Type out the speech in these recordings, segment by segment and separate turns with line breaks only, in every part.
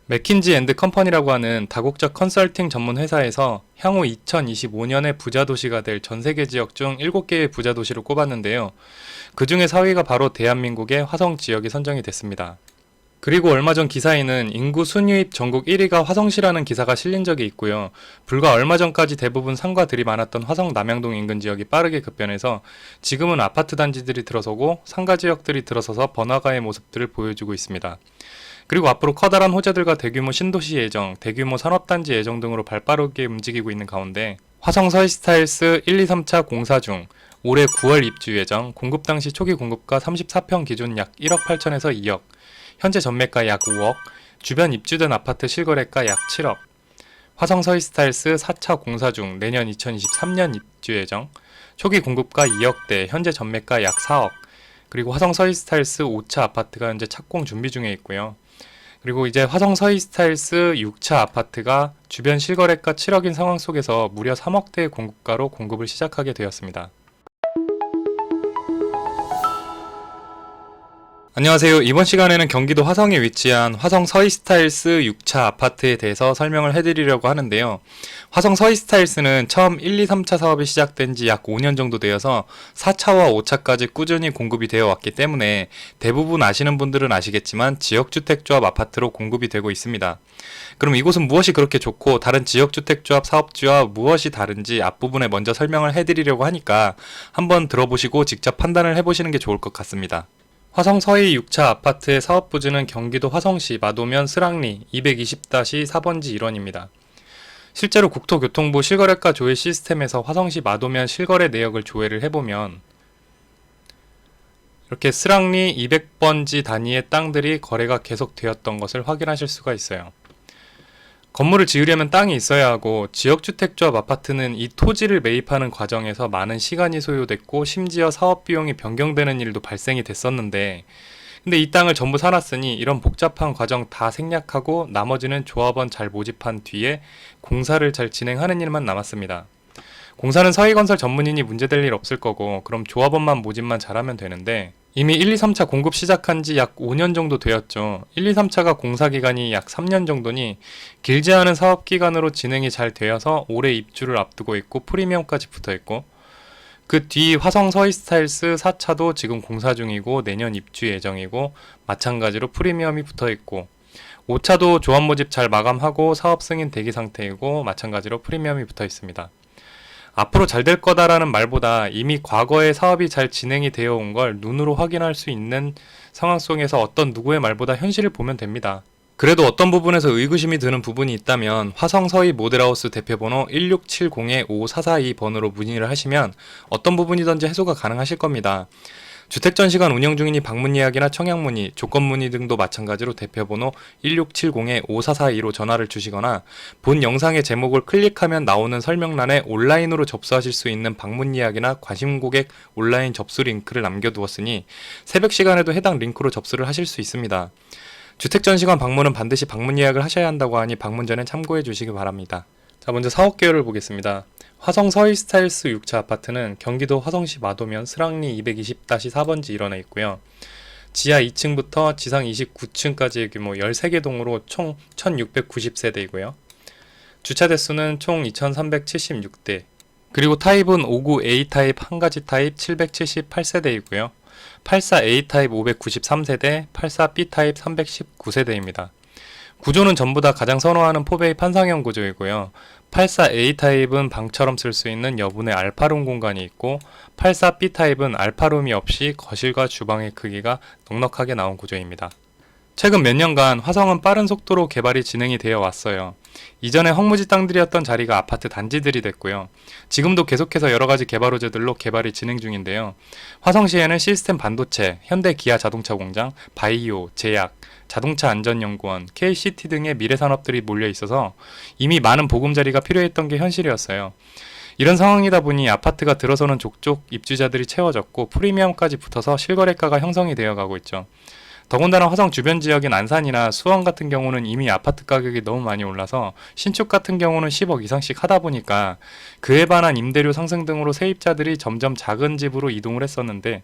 맥킨지 앤드 컴퍼니라고 하는 다국적 컨설팅 전문 회사에서 향후 2025년에 부자 도시가 될 전 세계 지역 중 7개의 부자 도시를 꼽았는데요. 그 중에 4위가 바로 대한민국의 화성 지역이 선정이 됐습니다. 그리고 얼마 전 기사에는 인구 순위입 전국 1위가 화성시라는 기사가 실린 적이 있고요. 불과 얼마 전까지 대부분 상가들이 많았던 화성 남양동 인근 지역이 빠르게 급변해서 지금은 아파트 단지들이 들어서고 상가 지역들이 들어서서 번화가의 모습들을 보여주고 있습니다. 그리고 앞으로 커다란 호재들과 대규모 신도시 예정, 대규모 산업단지 예정 등으로 발빠르게 움직이고 있는 가운데 화성 서희스타일스 1, 2, 3차 공사 중 올해 9월 입주 예정, 공급 당시 초기 공급가 34평 기준 약 1억 8천에서 2억, 현재 전매가 약 5억, 주변 입주된 아파트 실거래가 약 7억, 화성 서희스타일스 4차 공사 중 내년 2023년 입주 예정, 초기 공급가 2억대, 현재 전매가 약 4억, 그리고 화성 서희스타일스 5차 아파트가 현재 착공 준비 중에 있고요. 그리고 이제 화성 서희스타일스 6차 아파트가 주변 실거래가 7억인 상황 속에서 무려 3억대의 공급가로 공급을 시작하게 되었습니다. 안녕하세요. 이번 시간에는 경기도 화성에 위치한 화성 서희스타일스 6차 아파트에 대해서 설명을 해드리려고 하는데요. 화성 서희스타일스는 처음 1, 2, 3차 사업이 시작된 지 약 5년 정도 되어서 4차와 5차까지 꾸준히 공급이 되어 왔기 때문에 대부분 아시는 분들은 아시겠지만 지역주택조합 아파트로 공급이 되고 있습니다. 그럼 이곳은 무엇이 그렇게 좋고 다른 지역주택조합 사업지와 무엇이 다른지 앞부분에 먼저 설명을 해드리려고 하니까 한번 들어보시고 직접 판단을 해보시는 게 좋을 것 같습니다. 화성 서희 6차 아파트의 사업부지는 경기도 화성시 마도면 스랑리 220-4번지 일원입니다. 실제로 국토교통부 실거래가 조회 시스템에서 화성시 마도면 실거래 내역을 조회를 해보면 이렇게 스랑리 200번지 단위의 땅들이 거래가 계속되었던 것을 확인하실 수가 있어요. 건물을 지으려면 땅이 있어야 하고 지역주택조합 아파트는 이 토지를 매입하는 과정에서 많은 시간이 소요됐고 심지어 사업 비용이 변경되는 일도 발생이 됐었는데 근데 이 땅을 전부 사놨으니 이런 복잡한 과정 다 생략하고 나머지는 조합원 잘 모집한 뒤에 공사를 잘 진행하는 일만 남았습니다. 공사는 서희건설 전문인이 문제될 일 없을 거고 그럼 조합원만 모집만 잘하면 되는데 이미 1, 2, 3차 공급 시작한 지 약 5년 정도 되었죠. 1, 2, 3차가 공사 기간이 약 3년 정도니 길지 않은 사업 기간으로 진행이 잘 되어서 올해 입주를 앞두고 있고 프리미엄까지 붙어 있고 그 뒤 화성 서희스타일스 4차도 지금 공사 중이고 내년 입주 예정이고 마찬가지로 프리미엄이 붙어 있고 5차도 조합 모집 잘 마감하고 사업 승인 대기 상태이고 마찬가지로 프리미엄이 붙어 있습니다. 앞으로 잘 될 거다라는 말보다 이미 과거에 사업이 잘 진행이 되어 온 걸 눈으로 확인할 수 있는 상황 속에서 어떤 누구의 말보다 현실을 보면 됩니다. 그래도 어떤 부분에서 의구심이 드는 부분이 있다면 화성 서희 모델하우스 대표번호 1670-5442번으로 문의를 하시면 어떤 부분이든지 해소가 가능하실 겁니다. 주택전시관 운영 중이니 방문 예약이나 청약 문의, 조건 문의 등도 마찬가지로 대표번호 1670-5442로 전화를 주시거나 본 영상의 제목을 클릭하면 나오는 설명란에 온라인으로 접수하실 수 있는 방문 예약이나 관심 고객 온라인 접수 링크를 남겨두었으니 새벽 시간에도 해당 링크로 접수를 하실 수 있습니다. 주택전시관 방문은 반드시 방문 예약을 하셔야 한다고 하니 방문 전에 참고해 주시기 바랍니다. 자, 먼저 사업 개요를 보겠습니다. 화성 서희스타일스 6차 아파트는 경기도 화성시 마도면 스랑리 220-4번지 일원에 있고요. 지하 2층부터 지상 29층까지의 규모 13개 동으로 총 1690세대이고요. 주차 대수는 총 2376대, 그리고 타입은 59A 타입 한 가지 타입 778세대이고요. 84A 타입 593세대, 84B 타입 319세대입니다. 구조는 전부 다 가장 선호하는 포베이 판상형 구조이고요. 84A 타입은 방처럼 쓸 수 있는 여분의 알파룸 공간이 있고 84B 타입은 알파룸이 없이 거실과 주방의 크기가 넉넉하게 나온 구조입니다. 최근 몇 년간 화성은 빠른 속도로 개발이 진행이 되어 왔어요. 이전에 황무지 땅들이었던 자리가 아파트 단지들이 됐고요. 지금도 계속해서 여러가지 개발 호재들로 개발이 진행 중인데요. 화성시에는 시스템 반도체, 현대 기아 자동차 공장, 바이오, 제약, 자동차 안전연구원, KCT 등의 미래 산업들이 몰려 있어서 이미 많은 보금자리가 필요했던 게 현실이었어요. 이런 상황이다 보니 아파트가 들어서는 족족 입주자들이 채워졌고 프리미엄까지 붙어서 실거래가가 형성이 되어 가고 있죠. 더군다나 화성 주변 지역인 안산이나 수원 같은 경우는 이미 아파트 가격이 너무 많이 올라서 신축 같은 경우는 10억 이상씩 하다 보니까 그에 반한 임대료 상승 등으로 세입자들이 점점 작은 집으로 이동을 했었는데,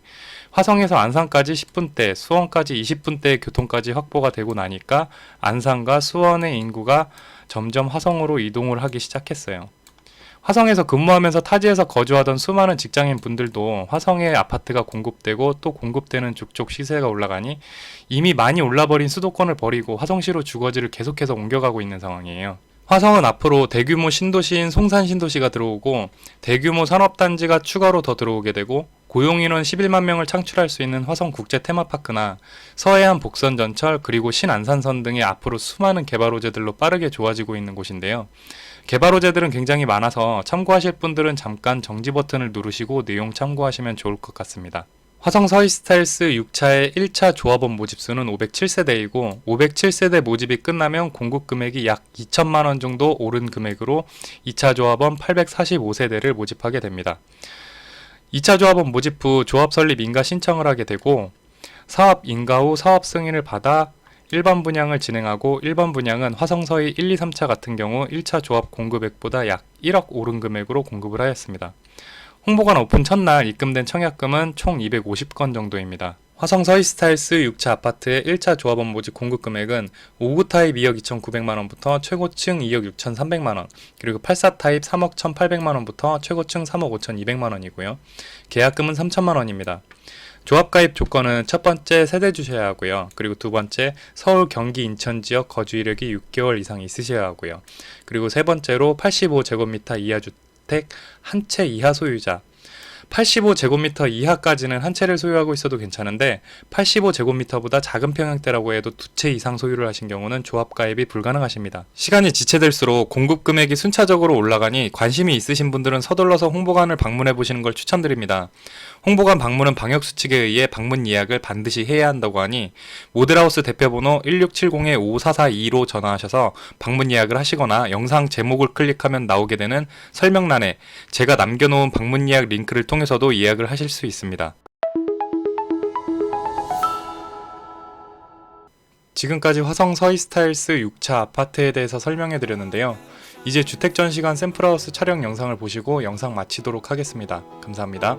화성에서 안산까지 10분대, 수원까지 20분대의 교통까지 확보가 되고 나니까 안산과 수원의 인구가 점점 화성으로 이동을 하기 시작했어요. 화성에서 근무하면서 타지에서 거주하던 수많은 직장인 분들도 화성에 아파트가 공급되고 또 공급되는 족족 시세가 올라가니 이미 많이 올라버린 수도권을 버리고 화성시로 주거지를 계속해서 옮겨가고 있는 상황이에요. 화성은 앞으로 대규모 신도시인 송산 신도시가 들어오고 대규모 산업단지가 추가로 더 들어오게 되고 고용인원 11만 명을 창출할 수 있는 화성 국제 테마파크나 서해안 복선 전철 그리고 신안산선 등의 앞으로 수많은 개발 호재들로 빠르게 좋아지고 있는 곳인데요. 개발 호재들은 굉장히 많아서 참고하실 분들은 잠깐 정지 버튼을 누르시고 내용 참고하시면 좋을 것 같습니다. 화성 서이스타일스 6차의 1차 조합원 모집수는 507세대이고 507세대 모집이 끝나면 공급 금액이 약 2천만 원 정도 오른 금액으로 2차 조합원 845세대를 모집하게 됩니다. 2차 조합원 모집 후 조합 설립 인가 신청을 하게 되고 사업 인가 후 사업 승인을 받아 1번 분양을 진행하고 1번 분양은 화성서희 1, 2, 3차 같은 경우 1차 조합 공급액보다 약 1억 오른 금액으로 공급을 하였습니다. 홍보관 오픈 첫날 입금된 청약금은 총 250건 정도입니다. 화성 서이스타일스 6차 아파트의 1차 조합원 모집 공급 금액은 5구 타입 2억 2,900만원부터 최고층 2억 6,300만원, 그리고 84 타입 3억 1,800만원부터 최고층 3억 5,200만원이고요. 계약금은 3천만원입니다. 조합 가입 조건은 첫 번째 세대 주셔야 하고요. 그리고 두 번째 서울, 경기, 인천 지역 거주 이력이 6개월 이상 있으셔야 하고요. 그리고 세 번째로 85제곱미터 이하 주택 한 채 이하 소유자. 85제곱미터 이하까지는 한 채를 소유하고 있어도 괜찮은데 85제곱미터보다 작은 평형대라고 해도 두 채 이상 소유를 하신 경우는 조합 가입이 불가능하십니다. 시간이 지체될수록 공급 금액이 순차적으로 올라가니 관심이 있으신 분들은 서둘러서 홍보관을 방문해 보시는 걸 추천드립니다. 홍보관 방문은 방역수칙에 의해 방문 예약을 반드시 해야 한다고 하니 모델하우스 대표번호 1670-5442로 전화하셔서 방문 예약을 하시거나 영상 제목을 클릭하면 나오게 되는 설명란에 제가 남겨놓은 방문 예약 링크를 통해서도 예약을 하실 수 있습니다. 지금까지 화성 서이스타일스 6차 아파트에 대해서 설명해 드렸는데요. 이제 주택 전시관 샘플하우스 촬영 영상을 보시고 영상 마치도록 하겠습니다. 감사합니다.